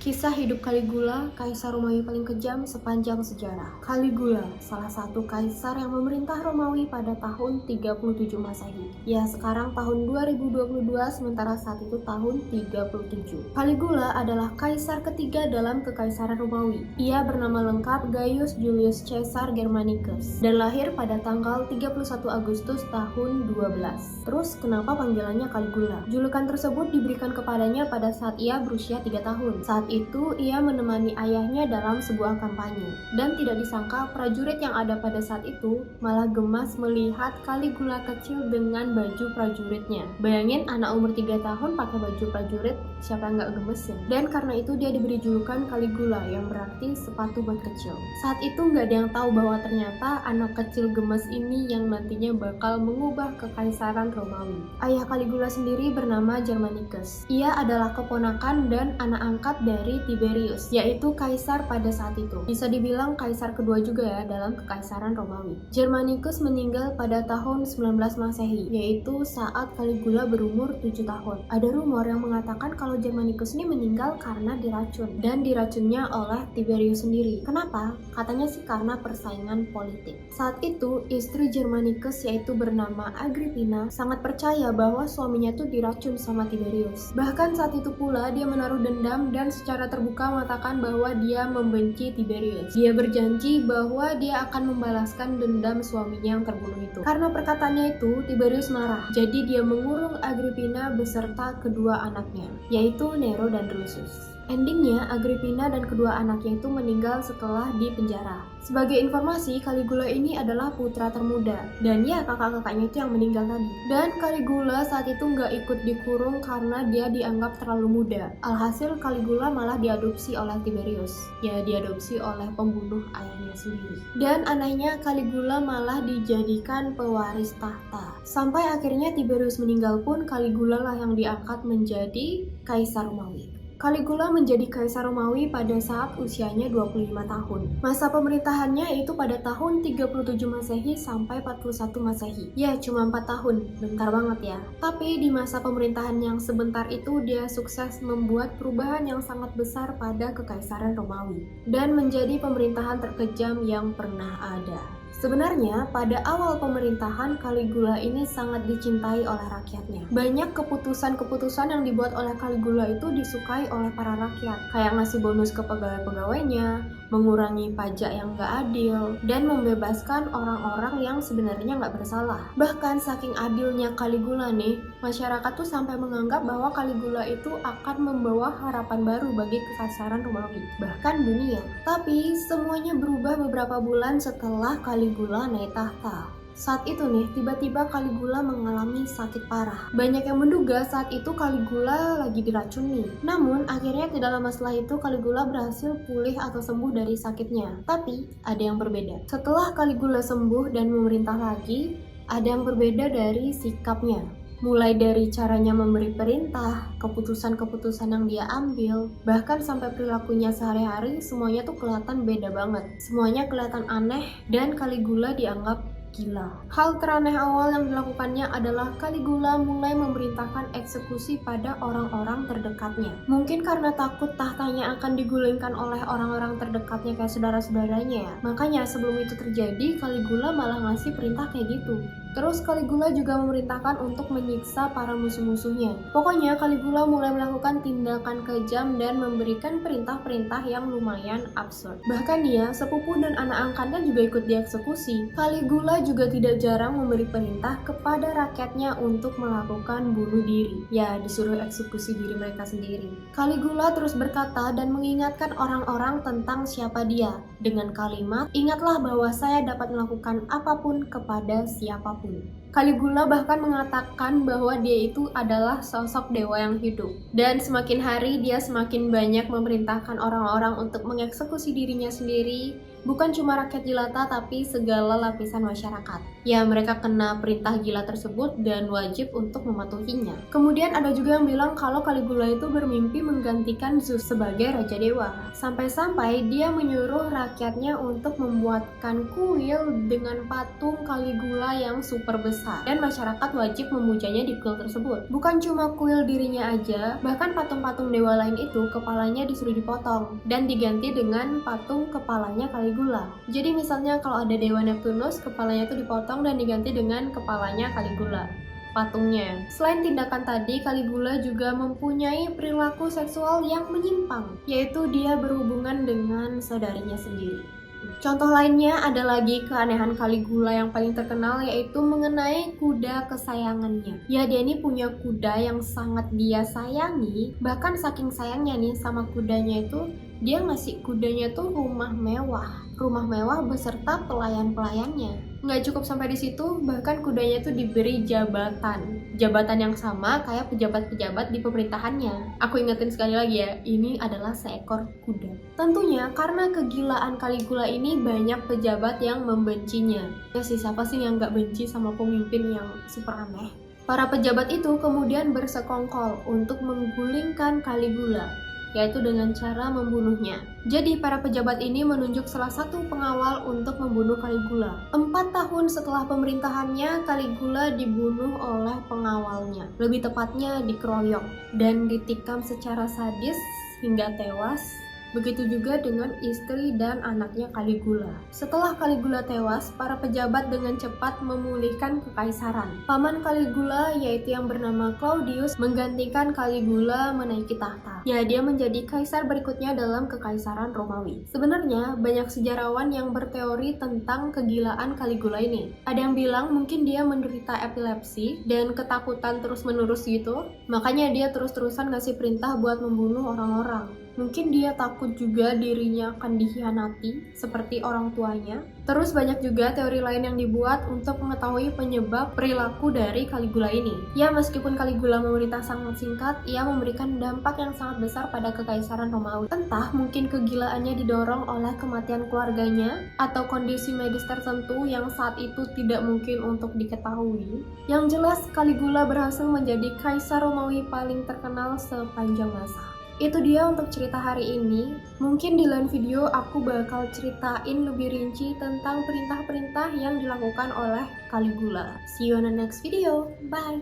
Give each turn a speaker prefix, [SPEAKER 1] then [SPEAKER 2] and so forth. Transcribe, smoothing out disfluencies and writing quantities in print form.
[SPEAKER 1] Kisah hidup Caligula, kaisar Romawi paling kejam sepanjang sejarah. Caligula, salah satu kaisar yang memerintah Romawi pada tahun 37 Masehi. Ya, sekarang tahun 2022, sementara saat itu tahun 37. Caligula adalah kaisar ketiga dalam kekaisaran Romawi. Ia bernama lengkap Gaius Julius Caesar Germanicus dan lahir pada tanggal 31 Agustus tahun 12. Terus, kenapa panggilannya Caligula? Julukan tersebut diberikan kepadanya pada saat ia berusia 3 tahun. Saat itu ia menemani ayahnya dalam sebuah kampanye dan tidak disangka prajurit yang ada pada saat itu malah gemas melihat Caligula kecil dengan baju prajuritnya. Bayangin anak umur 3 tahun pakai baju prajurit, siapa yang nggak gemes ya? Dan karena itu dia diberi julukan Caligula yang berarti sepatu buat kecil. Saat itu nggak ada yang tahu bahwa ternyata anak kecil gemes ini yang nantinya bakal mengubah kekaisaran Romawi. Ayah Caligula sendiri bernama Germanicus. Ia adalah keponakan dan anak angkat dari Tiberius, yaitu kaisar pada saat itu. Bisa dibilang kaisar kedua juga ya dalam kekaisaran Romawi. Germanicus meninggal pada tahun 19 Masehi, yaitu saat Caligula berumur 7 tahun. Ada rumor yang mengatakan kalau Germanicus ini meninggal karena diracun, dan diracunnya oleh Tiberius sendiri. Kenapa? Katanya sih karena persaingan politik. Saat itu, istri Germanicus yaitu bernama Agrippina sangat percaya bahwa suaminya tuh diracun sama Tiberius. Bahkan saat itu pula dia menaruh dendam dan secara terbuka mengatakan bahwa dia membenci Tiberius. Dia berjanji bahwa dia akan membalaskan dendam suaminya yang terbunuh itu. Karena perkataannya itu, Tiberius marah. Jadi dia mengurung Agrippina beserta kedua anaknya, yaitu Nero dan Drusus. Endingnya, Agrippina dan kedua anaknya itu meninggal setelah dipenjara. Sebagai informasi, Caligula ini adalah putra termuda, dan ya kakak-kakaknya itu yang meninggal tadi. Dan Caligula saat itu nggak ikut dikurung karena dia dianggap terlalu muda. Alhasil Caligula malah diadopsi oleh Tiberius. Ya, diadopsi oleh pembunuh ayahnya sendiri. Dan anehnya Caligula malah dijadikan pewaris tahta. Sampai akhirnya Tiberius meninggal pun Caligula lah yang diangkat menjadi kaisar Romawi. Caligula menjadi kaisar Romawi pada saat usianya 25 tahun. Masa pemerintahannya itu pada tahun 37 Masehi sampai 41 Masehi. Ya, cuma 4 tahun, bentar banget ya. Tapi di masa pemerintahan yang sebentar itu dia sukses membuat perubahan yang sangat besar pada kekaisaran Romawi dan menjadi pemerintahan terkejam yang pernah ada. Sebenarnya, pada awal pemerintahan Caligula ini sangat dicintai oleh rakyatnya. Banyak keputusan-keputusan yang dibuat oleh Caligula itu disukai oleh para rakyat, kayak ngasih bonus ke pegawai-pegawainya, mengurangi pajak yang gak adil, dan membebaskan orang-orang yang sebenarnya gak bersalah. Bahkan saking adilnya Caligula nih, masyarakat tuh sampai menganggap bahwa Caligula itu akan membawa harapan baru bagi kekaisaran Romawi, bahkan dunia. Tapi semuanya berubah beberapa bulan setelah Caligula naik tahta. Saat itu nih, tiba-tiba Caligula mengalami sakit parah. Banyak yang menduga saat itu Caligula lagi diracuni. Namun, akhirnya tidak lama setelah itu Caligula berhasil pulih atau sembuh dari sakitnya. Tapi, ada yang berbeda. Setelah Caligula sembuh dan memerintah lagi, ada yang berbeda dari sikapnya. Mulai dari caranya memberi perintah, keputusan-keputusan yang dia ambil, bahkan sampai perilakunya sehari-hari, semuanya tuh kelihatan beda banget. Semuanya kelihatan aneh dan Caligula dianggap gila. Hal teraneh awal yang dilakukannya adalah Caligula mulai memerintahkan eksekusi pada orang-orang terdekatnya. Mungkin karena takut tahtanya akan digulingkan oleh orang-orang terdekatnya kayak saudara-saudaranya ya. Makanya sebelum itu terjadi, Caligula malah ngasih perintah kayak gitu. Terus Caligula juga memerintahkan untuk menyiksa para musuh-musuhnya. Pokoknya Caligula mulai melakukan tindakan kejam dan memberikan perintah-perintah yang lumayan absurd. Bahkan dia, sepupu dan anak angkatnya juga ikut dieksekusi. Caligula juga tidak jarang memberi perintah kepada rakyatnya untuk melakukan bunuh diri. Ya, disuruh eksekusi diri mereka sendiri. Caligula terus berkata dan mengingatkan orang-orang tentang siapa dia dengan kalimat, "Ingatlah bahwa saya dapat melakukan apapun kepada siapapun." Caligula bahkan mengatakan bahwa dia itu adalah sosok dewa yang hidup. Dan semakin hari dia semakin banyak memerintahkan orang-orang untuk mengeksekusi dirinya sendiri Bukan cuma rakyat jelata tapi segala lapisan masyarakat. Ya, mereka kena perintah gila tersebut dan wajib untuk mematuhinya. Kemudian ada juga yang bilang kalau Caligula itu bermimpi menggantikan Zeus sebagai Raja Dewa. Sampai-sampai dia menyuruh rakyatnya untuk membuatkan kuil dengan patung Caligula yang super besar. Dan masyarakat wajib memujanya di kuil tersebut. Bukan cuma kuil dirinya aja, bahkan patung-patung dewa lain itu kepalanya disuruh dipotong dan diganti dengan patung kepalanya Caligula. Jadi misalnya kalau ada dewa Neptunus, kepalanya itu dipotong dan diganti dengan kepalanya Caligula, patungnya. Selain tindakan tadi, Caligula juga mempunyai perilaku seksual yang menyimpang, yaitu dia berhubungan dengan saudarinya sendiri. Contoh lainnya ada lagi keanehan Caligula yang paling terkenal, yaitu mengenai kuda kesayangannya. Ya, dia ini punya kuda yang sangat dia sayangi, bahkan saking sayangnya nih sama kudanya itu, dia ngasih kudanya tuh rumah mewah beserta pelayan-pelayannya. Nggak cukup sampai di situ, bahkan kudanya tuh diberi jabatan yang sama kayak pejabat-pejabat di pemerintahannya. Aku ingetin sekali lagi ya, ini adalah seekor kuda. Tentunya karena kegilaan Caligula ini banyak pejabat yang membencinya. Ya sih, siapa sih yang nggak benci sama pemimpin yang super aneh? Para pejabat itu kemudian bersekongkol untuk menggulingkan Caligula, yaitu dengan cara membunuhnya. Jadi para pejabat ini menunjuk salah satu pengawal untuk membunuh Caligula. 4 tahun setelah pemerintahannya, Caligula dibunuh oleh pengawalnya. Lebih tepatnya dikeroyok dan ditikam secara sadis hingga tewas. Begitu juga dengan istri dan anaknya Caligula. Setelah Caligula tewas, para pejabat dengan cepat memulihkan kekaisaran. Paman Caligula, yaitu yang bernama Claudius, menggantikan Caligula menaiki tahta. Ya, dia menjadi kaisar berikutnya dalam kekaisaran Romawi. Sebenarnya, banyak sejarawan yang berteori tentang kegilaan Caligula ini. Ada yang bilang mungkin dia menderita epilepsi dan ketakutan terus-menerus gitu. Makanya dia terus-terusan ngasih perintah buat membunuh orang-orang. Mungkin dia takut juga dirinya akan dikhianati seperti orang tuanya. Terus banyak juga teori lain yang dibuat untuk mengetahui penyebab perilaku dari Caligula ini. Ya, meskipun Caligula memerintah sangat singkat, ia memberikan dampak yang sangat besar pada kekaisaran Romawi. Entah mungkin kegilaannya didorong oleh kematian keluarganya atau kondisi medis tertentu yang saat itu tidak mungkin untuk diketahui. Yang jelas, Caligula berhasil menjadi kaisar Romawi paling terkenal sepanjang masa. Itu dia untuk cerita hari ini. Mungkin di lain video aku bakal ceritain lebih rinci tentang perintah-perintah yang dilakukan oleh Caligula. See you on the next video. Bye!